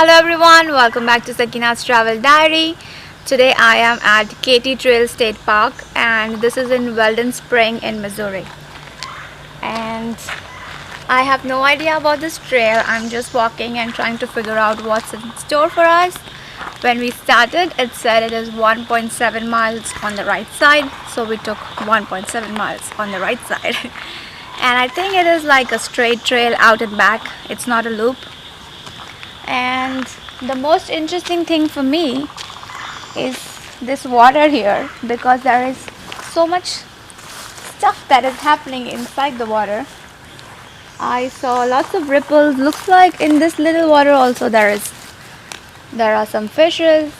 Hello everyone, welcome back to SAKINA'S Travel Diary. Today I am at Katy Trail State Park and this is in Weldon Spring in Missouri. And I have no idea about this trail. I'm just walking and trying to figure out what's in store for us. When we started, it said it is 1.7 miles on the right side, so we took 1.7 miles on the right side. And I think it is like a straight trail out and back. It's not a loop. And the most interesting thing for me is this water here, because there is so much stuff that is happening inside the water. I saw lots of ripples. Looks like in this little water also there are some fishes.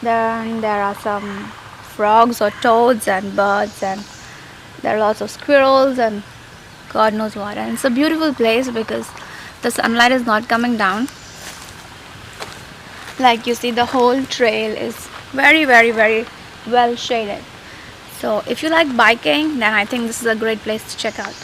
Then there are some frogs or toads and birds, and there are lots of squirrels and God knows what. And it's a beautiful place because the sunlight is not coming down. Like you see, the whole trail is very well shaded. So if you like biking, then I think this is a great place to check out.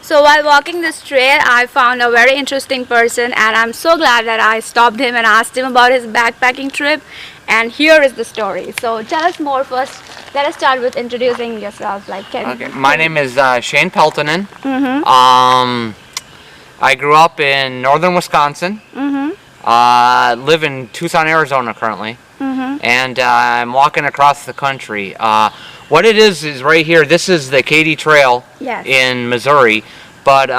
So while walking this trail, I found a very interesting person, and I'm so glad that I stopped him and asked him about his backpacking trip. And here is the story. So tell us more first. Let us start with introducing yourself. My name is Shane Peltonen. I grew up in northern Wisconsin. Live in Tucson, Arizona currently. And I'm walking across the country. What it is right here, this is the Katy Trail. Yes. In Missouri, but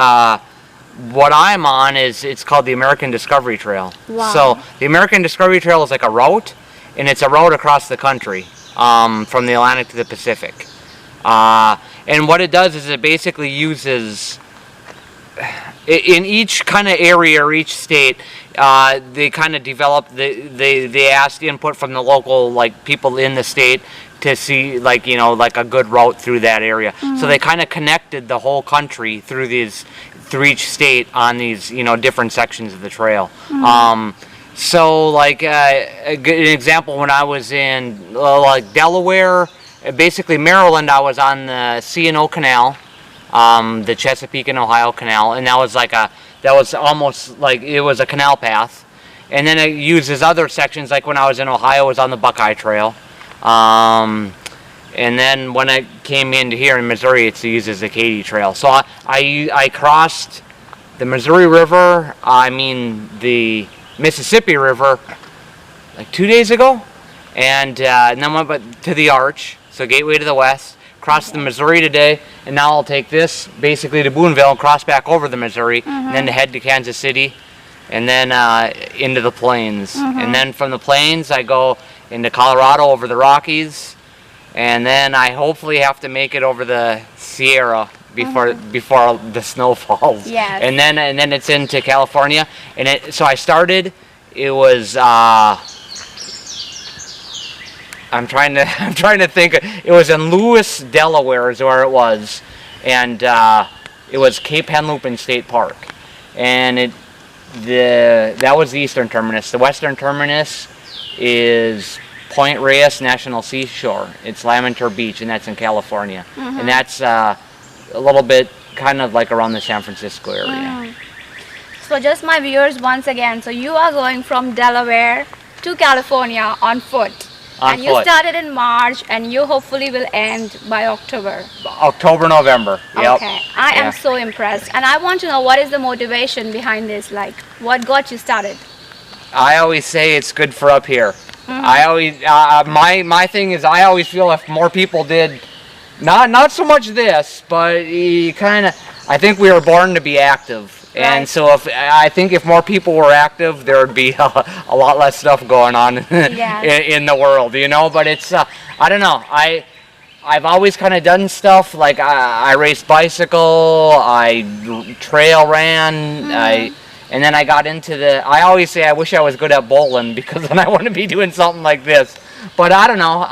what I'm on it's called the American Discovery Trail. Wow. So the American Discovery Trail is like a route, and it's a route across the country, from the Atlantic to the Pacific. And what it does is it basically uses, in each kind of area or each state, they kind of develop, they asked input from the local people in the state to see like a good route through that area. So they kind of connected the whole country through each state on these different sections of the trail. So an example, when I was in Delaware, basically Maryland, I was on the C&O Canal, the Chesapeake and Ohio Canal, and that was almost like it was a canal path. And then it uses other sections, like when I was in Ohio, it was on the Buckeye Trail. And then when I came into here in Missouri, it uses the Katy Trail. So I crossed the Missouri River, the Mississippi River, like 2 days ago, and then went to the Arch, so gateway to the west, crossed the Missouri today, and now I'll take this basically to Boonville and cross back over the Missouri, and then to head to Kansas City, and then into the plains. And then from the plains, I go into Colorado over the Rockies, and then I hopefully have to make it over the Sierra before the snow falls. Yes. And then it's into California. And so I started. It was I'm trying to think. It was in Lewis, Delaware, is where it was, and it was Cape Henlopen State Park, and it that was the eastern terminus. The western terminus is Point Reyes National Seashore. It's Lamenter Beach, and that's in California. And that's a little bit kind of like around the San Francisco area. So just my viewers, once again, so you are going from Delaware to California on foot. And you started in March, and you hopefully will end by October. October, November. Yep. Okay. I am so impressed. And I want to know, what is the motivation behind this? Like, what got you started? I always say it's good for up here. I always, my thing is, I always feel if more people did, not so much this, but you kind of, I think we were born to be active. And so I think if more people were active, there would be a lot less stuff going on in the world, you know. But it's, I don't know. I've always kind of done stuff like I raced bicycle, I trail ran, and then I got into I always say I wish I was good at bowling, because then I want to be doing something like this. But I don't know.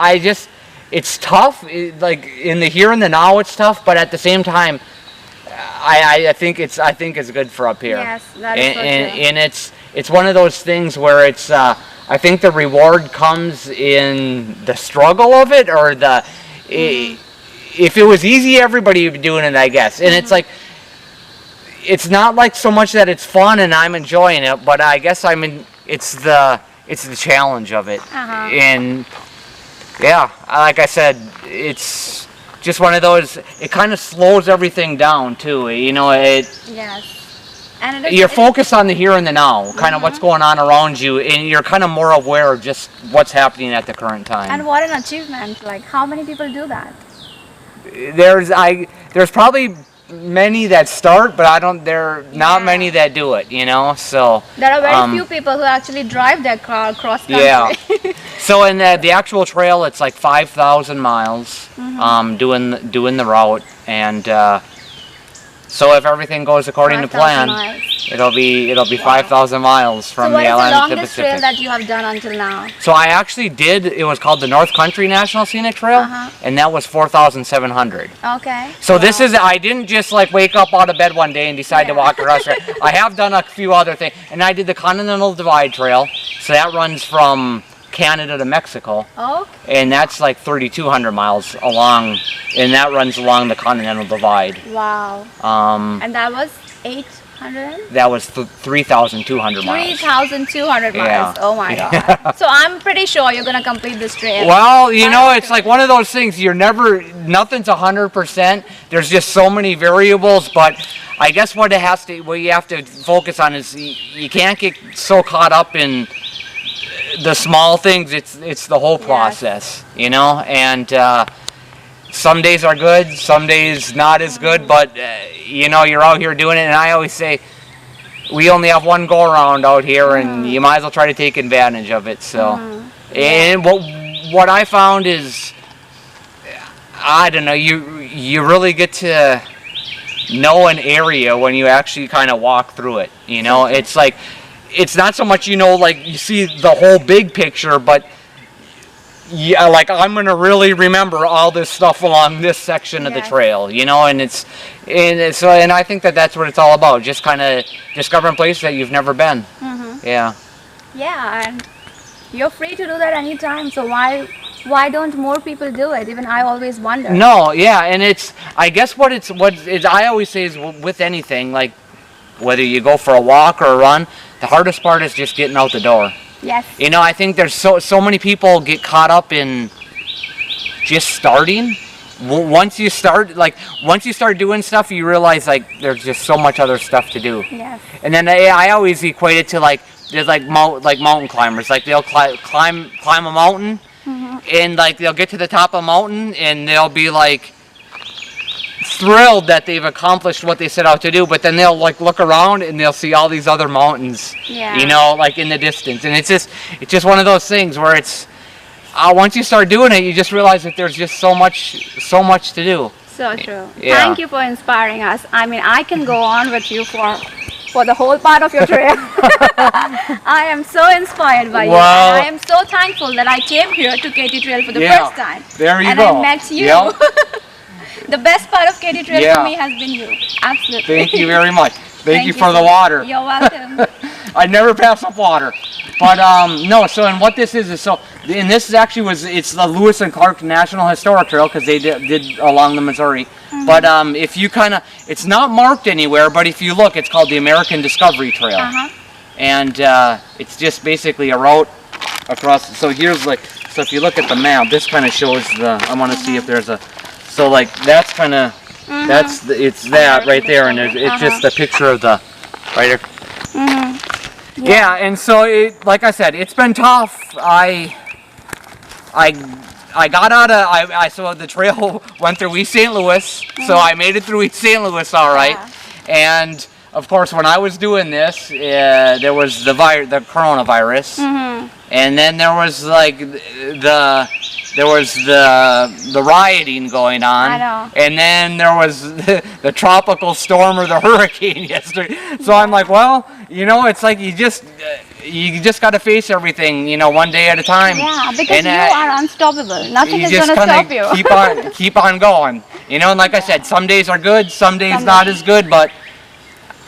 It's tough. Like in the here and the now, it's tough. But at the same time, I think it's good for up here. Yes, that is so true. And it's one of those things where it's I think the reward comes in the struggle of it, or if it was easy, everybody would be doing it, I guess. And it's like, it's not like so much that it's fun and I'm enjoying it, but I guess it's the challenge of it. And yeah, like I said, it's just one of those, it kind of slows everything down too, you know. Yes. And you're focused on the here and the now, kind of what's going on around you, and you're kind of more aware of just what's happening at the current time. And what an achievement. Like, how many people do that? There's probably many that start, but there are not many that do it, you know. So there are very few people who actually drive their car across country. Yeah. So in the actual trail, it's like 5,000 miles doing the route, and so if everything goes according to plan, it'll be 5,000 miles from the Atlantic to the Pacific. So what is the longest trail that you have done until now? So I actually it was called the North Country National Scenic Trail, and that was 4,700. Okay. So I didn't just like wake up out of bed one day and decide to walk across it. I have done a few other things, and I did the Continental Divide Trail, so that runs from Canada to Mexico. Oh. And that's like 3,200 miles along, and that runs along the Continental Divide. Wow. And that was 800? That was 3,200 miles. 3,200 miles. Yeah. Oh my God. So I'm pretty sure you're going to complete this trail. Well, you know, it's like one of those things, nothing's 100%. There's just so many variables, but I guess what you have to focus on is you can't get so caught up in the small things. It's the whole process, you know. And some days are good, some days not as good, but you know, you're out here doing it. And I always say we only have one go around out here, and you might as well try to take advantage of it. So and what I found is, I don't know, you really get to know an area when you actually kind of walk through it, you know. It's like, it's not so much, you know, like you see the whole big picture, but yeah, like I'm gonna really remember all this stuff along this section of the trail, you know. And I think that's what it's all about, just kind of discovering places that you've never been. Yeah, and you're free to do that anytime, so why don't more people do it? Even I always wonder. No, yeah. And I guess what I always say is, with anything, like whether you go for a walk or a run, the hardest part is just getting out the door. Yes. You know, I think there's so many people get caught up in just starting. Once you start doing stuff, you realize like there's just so much other stuff to do. Yes. And then I always equate it to there's mountain climbers. Like they'll climb a mountain, and like they'll get to the top of a mountain and they'll be like thrilled that they've accomplished what they set out to do, but then they'll like look around and they'll see all these other mountains, you know, like in the distance. And it's just one of those things where it's once you start doing it, you just realize that there's just so much to do. So true. Thank you for inspiring us. I mean, I can go on with you for the whole part of your trail. I am so inspired by you. And I am so thankful that I came here to Katy Trail for the first time. There you and go. I met you. Yep. The best part of Katy Trail for me has been you. Absolutely. Thank you very much. Thank you for the water. You're welcome. I never pass up water. But no, so and what this is so, and this is actually it's the Lewis and Clark National Historic Trail because they did along the Missouri. But if you it's not marked anywhere, but if you look, it's called the American Discovery Trail. And it's just basically a route across. So here's so if you look at the map, this kind of shows I want to see if there's so that's kind of, it's that right there, and it's just a picture of the, right there. Yeah, and so like I said, it's been tough. I got out of, so the trail went through East St. Louis, so I made it through East St. Louis all right. And of course, when I was doing this, there was the coronavirus, and then there was the rioting going on, I know. and then there was the tropical storm or the hurricane yesterday. So I'm like, well, it's like you just got to face everything, one day at a time. Yeah, because you are unstoppable. Nothing is going to stop you. keep on going. And like I said, some days are good, some days not as good, but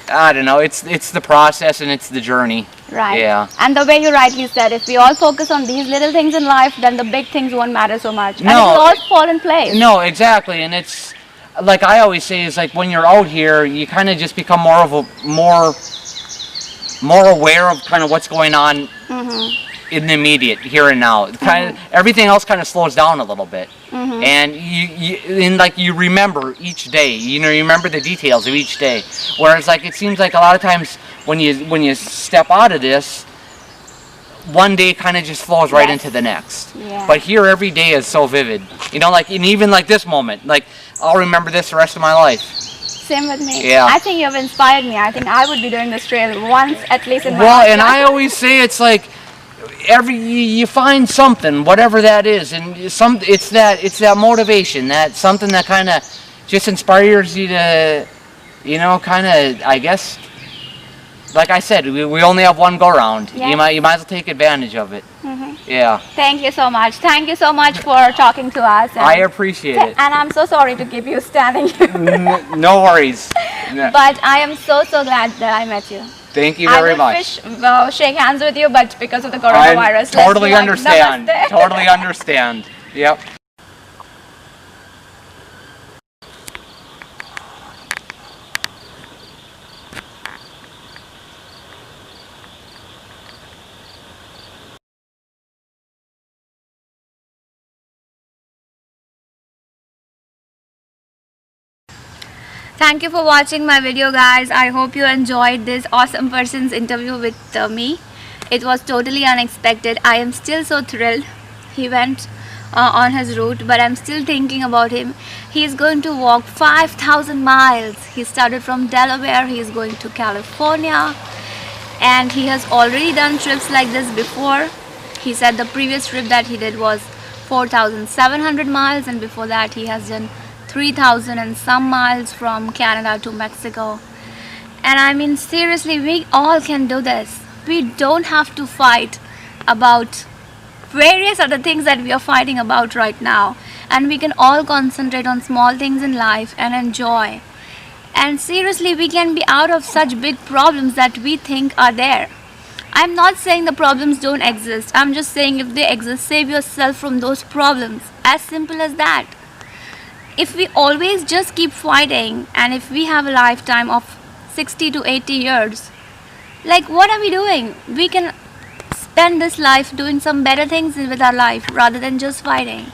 I don't know. It's the process and it's the journey. Right. Yeah. And the way you rightly said, if we all focus on these little things in life, then the big things won't matter so much. And it will all fall in place. No, exactly. And it's like I always say, is like when you're out here, you kind of just become more aware of kind of what's going on in the immediate here and now. Kind of everything else kind of slows down a little bit. And you remember each day. You remember the details of each day. Whereas it seems like a lot of times when you step out of this, one day kind of just flows right into the next. Yeah. But here every day is so vivid. And even like this moment, I'll remember this the rest of my life. Same with me. Yeah. I think you've inspired me. I think I would be doing this trail once at least in my life. Well, and I always say it's like you find something, whatever that is, and it's that motivation, that something that kind of just inspires you to, kind of, I guess, like I said, we only have one go round. Yeah. You might as well take advantage of it. Yeah. Thank you so much. Thank you so much for talking to us. I appreciate it. And I'm so sorry to keep you standing here. No worries. But I am so glad that I met you. Thank you very much. I wish shake hands with you, but because of the coronavirus, I totally understand. Totally understand. Yep. Thank you for watching my video, guys. I hope you enjoyed this awesome person's interview with me. It was totally unexpected. I am still so thrilled. He went on his route, but I'm still thinking about him. He is going to walk 5,000 miles. He started from Delaware. He is going to California, and he has already done trips like this before. He said the previous trip that he did was 4,700 miles, and before that he has done 3,000 and some miles from Canada to Mexico. And I mean, seriously, we all can do this. We don't have to fight about various other things that we are fighting about right now, and we can all concentrate on small things in life and enjoy. And seriously, we can be out of such big problems that we think are there. I'm not saying the problems don't exist. I'm just saying if they exist, save yourself from those problems. As simple as that. If we always just keep fighting, and if we have a lifetime of 60 to 80 years, what are we doing? We can spend this life doing some better things with our life rather than just fighting.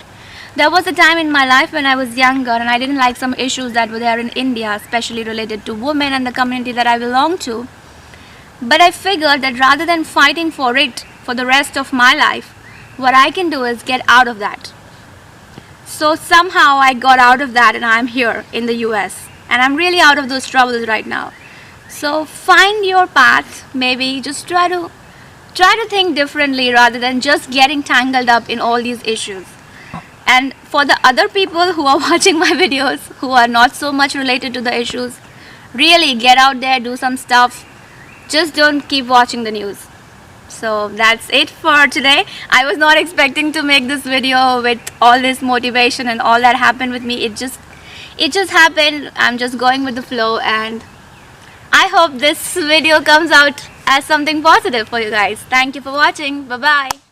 There was a time in my life when I was younger and I didn't like some issues that were there in India, especially related to women and the community that I belong to. But I figured that rather than fighting for it for the rest of my life, what I can do is get out of that. So somehow I got out of that, and I'm here in the US, and I'm really out of those troubles right now. So find your path. Maybe just try to think differently rather than just getting tangled up in all these issues. And for the other people who are watching my videos who are not so much related to the issues, really get out there, do some stuff. Just don't keep watching the news. So that's it for today. I was not expecting to make this video with all this motivation and all that happened with me. It just happened. I'm just going with the flow, and I hope this video comes out as something positive for you guys. Thank you for watching. Bye bye.